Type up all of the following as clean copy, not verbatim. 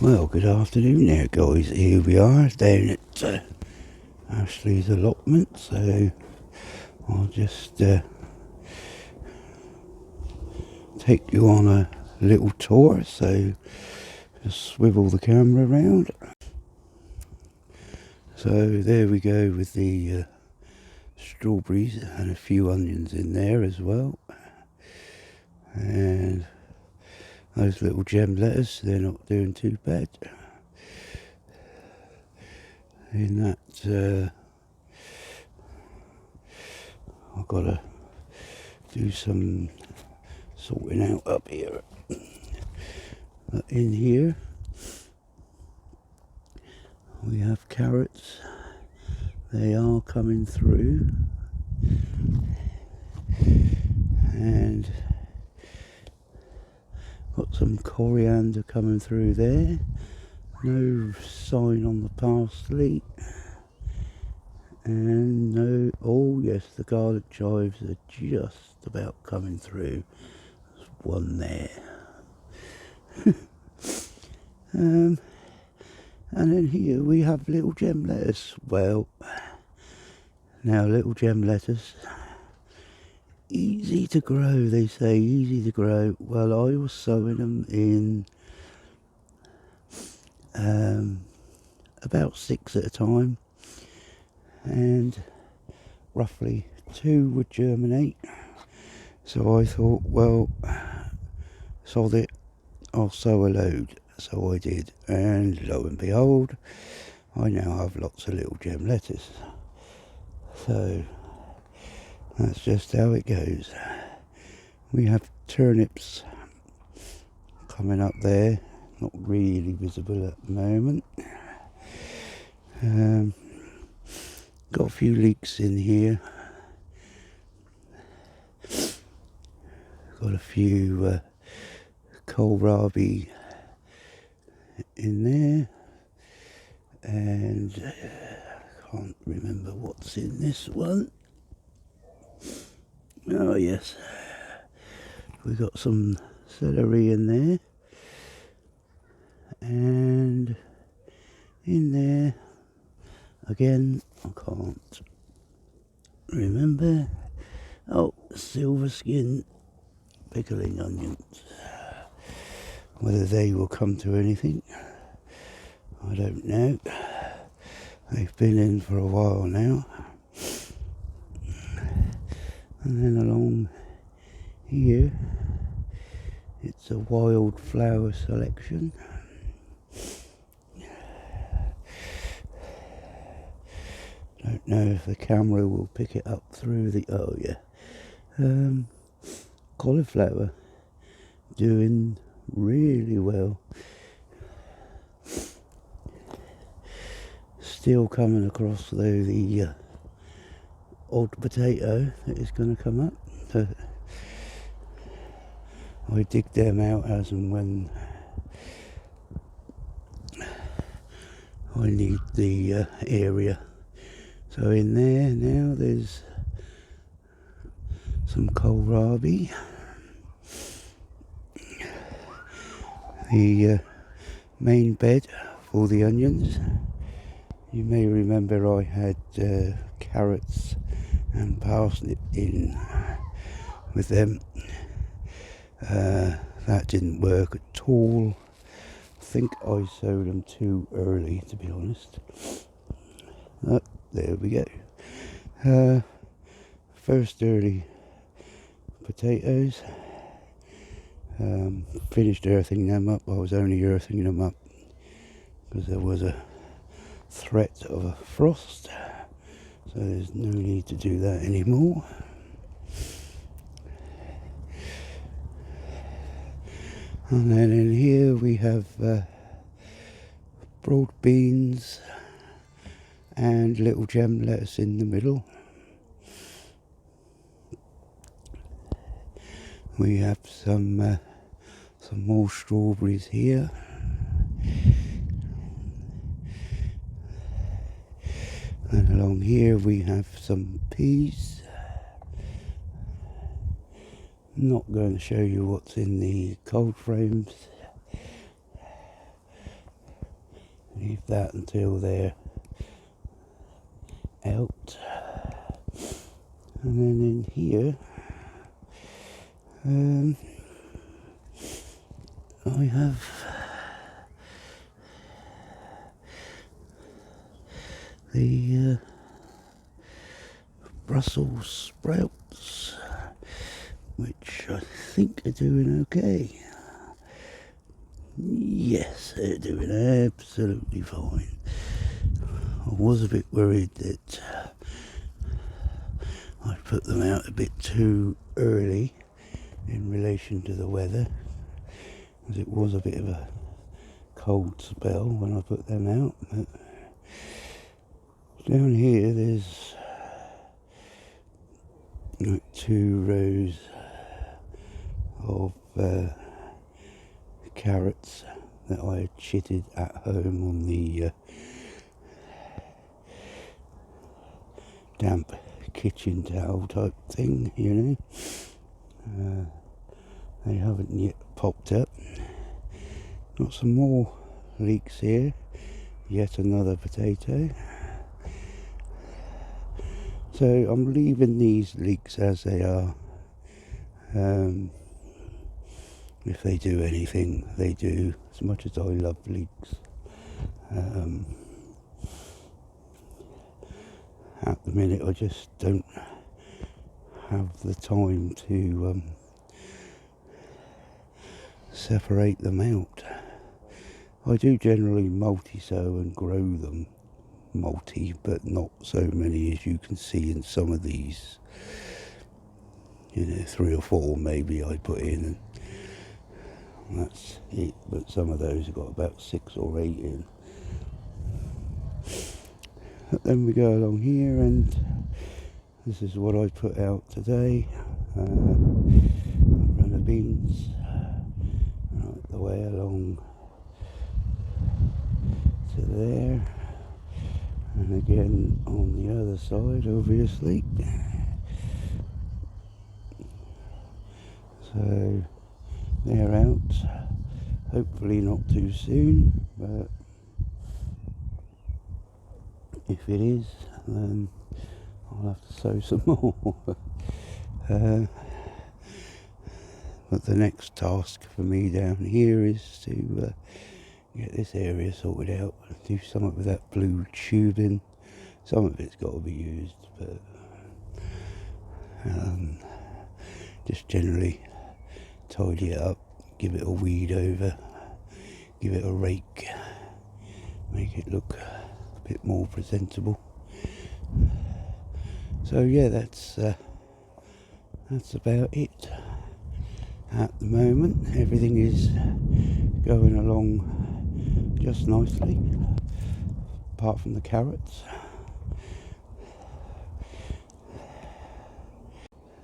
Well, good afternoon there, guys. Here we are down at Ashley's allotment, so I'll just take you on a little tour. So just swivel the camera around. So there we go with the strawberries and a few onions in there as well. And those little gem lettuce, they're not doing too bad. In that, I've got to do some sorting out up here. But in here, we have carrots. They are coming through. And got some coriander coming through there. No sign on the parsley. And no, oh yes, the garlic chives are just about coming through. There's one there. And then here we have little gem lettuce. Well, now little gem lettuce, easy to grow, they say, easy to grow. Well, I was sowing them in about 6 at a time, and roughly 2 would germinate. So I thought, well, sod it, I'll sow a load. So I did, and lo and behold, I now have lots of little gem lettuce. So that's just how it goes. We have turnips coming up there, not really visible at the moment. Got a few leeks in here. Got a few kohlrabi in there, and I can't remember what's in this one. Oh yes, we got some celery in there, and in there again I can't remember. Oh, silver skin pickling onions. Whether they will come to anything, I don't know. They've been in for a while now. And then along here, it's a wildflower selection. Don't know if the camera will pick it up through the, oh yeah. Cauliflower, doing really well. Still coming across though the odd potato that is going to come up. I dig them out as and when I need the area. So in there now there's some kohlrabi. The main bed for the onions. You may remember I had carrots and parsnip in with them. That didn't work at all. I think I sowed them too early, to be honest. Oh, there we go. First early potatoes. Finished earthing them up. I was only earthing them up because there was a threat of a frost, so there's no need to do that anymore. And then in here we have broad beans and little gem lettuce in the middle. We have some more strawberries here. And along here we have some peas. Not going to show you what's in the cold frames. Leave that until they're out. And then in here, I have the Brussels sprouts, which I think are doing okay. Yes, they're doing absolutely fine. I was a bit worried that I put them out a bit too early in relation to the weather, as it was a bit of a cold spell when I put them out. But down here there's like 2 rows of carrots that I had chitted at home on the damp kitchen towel type thing, you know. They haven't yet popped up. Got some more leeks here, yet another potato. So I'm leaving these leeks as they are. If they do anything, they do. As much as I love leeks, at the minute I just don't have the time to separate them out. I do generally multi-sow and grow them multi, but not so many as you can see in some of these. You know, 3 or 4 maybe I put in, and that's it. But some of those have got about 6 or 8 in. But then we go along here, and this is what I put out today. Runner beans, right the way along to there, and again on the other side, obviously. So they're out, hopefully not too soon, but if it is, then I'll have to sow some more. But the next task for me down here is to get this area sorted out, do something with that blue tubing. Some of it's got to be used, but just generally tidy it up, give it a weed over, give it a rake, make it look a bit more presentable. So yeah, that's about it at the moment. Everything is going along just nicely, apart from the carrots.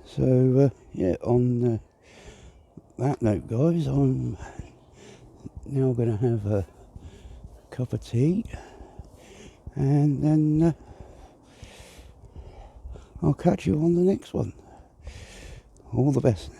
So yeah, on that note, guys, I'm now going to have a cup of tea, and then I'll catch you on the next one. All the best.